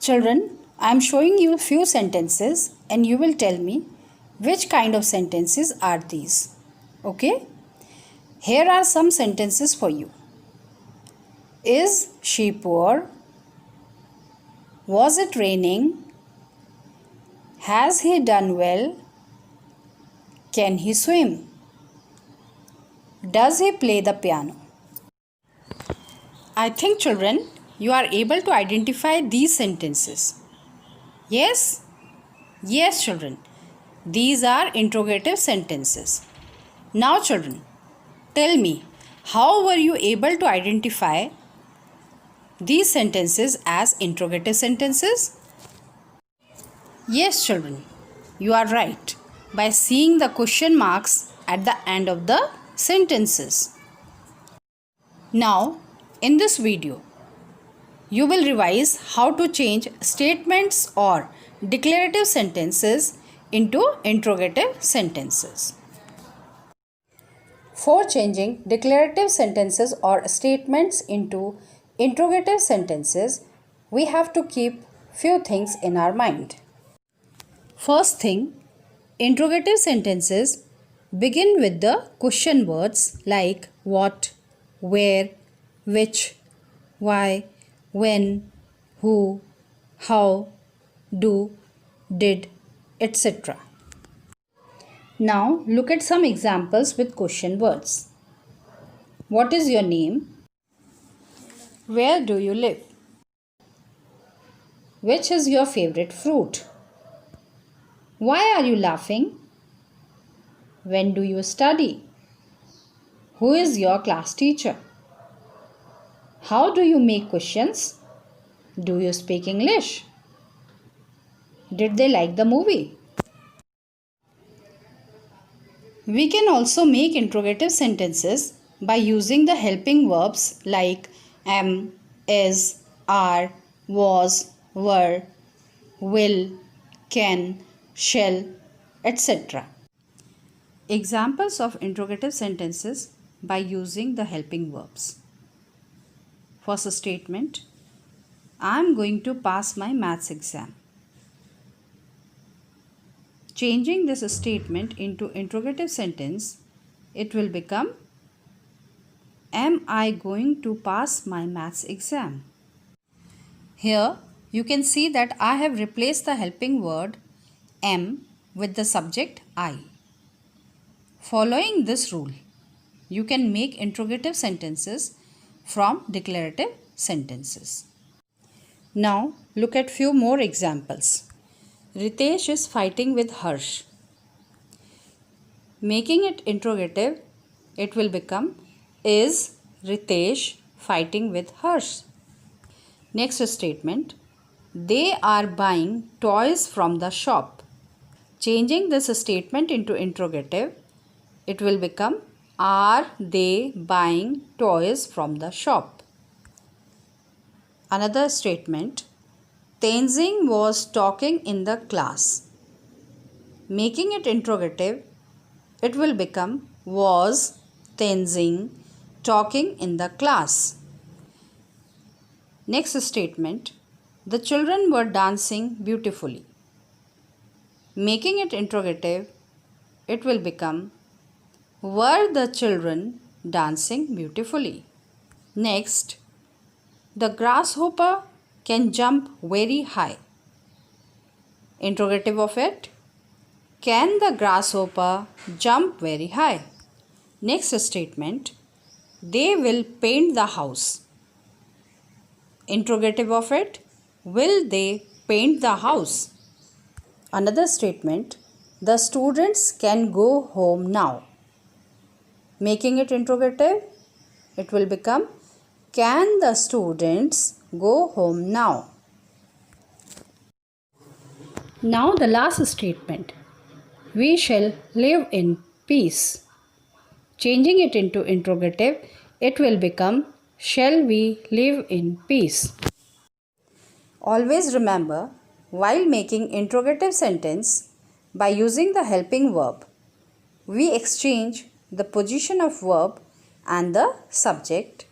Children, I am showing you a few sentences and you will tell me which kind of sentences are these. Okay? Here are some sentences for you. Is she poor? Was it raining? Has he done well? Can he swim? Does he play the piano? I think, children, you are able to identify these sentences. Yes? Yes, children. These are interrogative sentences. Now, children, tell me, how were you able to identify these sentences as interrogative sentences? Yes, children, you are right. By seeing the question marks at the end of the sentences. Now, in this video, you will revise how to change statements or declarative sentences into interrogative sentences. For changing declarative sentences or statements into interrogative sentences, we have to keep few things in our mind. First thing, interrogative sentences begin with the question words like what, where, which, why, when, who, how, do, did, etc. Now look at some examples with question words. What is your name? Where do you live? Which is your favorite fruit? Why are you laughing? When do you study? Who is your class teacher? How do you make questions? Do you speak English? Did they like the movie? We can also make interrogative sentences by using the helping verbs like am, is, are, was, were, will, can, shall, etc. Examples of interrogative sentences by using the helping verbs. First statement, I am going to pass my maths exam. Changing this statement into interrogative sentence, it will become am I going to pass my maths exam? Here you can see that I have replaced the helping word am with the subject I. Following this rule, you can make interrogative sentences from declarative sentences. Now look at few more examples. Ritesh is fighting with Harsh. Making it interrogative, it will become is Ritesh fighting with Harsh? Next statement, they are buying toys from the shop. Changing this statement into interrogative, it will become are they buying toys from the shop? Another statement, Tenzing was talking in the class. Making it interrogative, it will become was Tenzing talking in the class? Next statement, the children were dancing beautifully. Making it interrogative, it will become were the children dancing beautifully? Next, the grasshopper can jump very high. Interrogative of it, can the grasshopper jump very high? Next statement, they will paint the house. Interrogative of it, will they paint the house? Another statement, the students can go home now. Making it interrogative, it will become can the students go home now? Now the last statement, we shall live in peace. Changing it into interrogative, it will become shall we live in peace? Always remember, while making interrogative sentence, by using the helping verb, we exchange the position of verb and the subject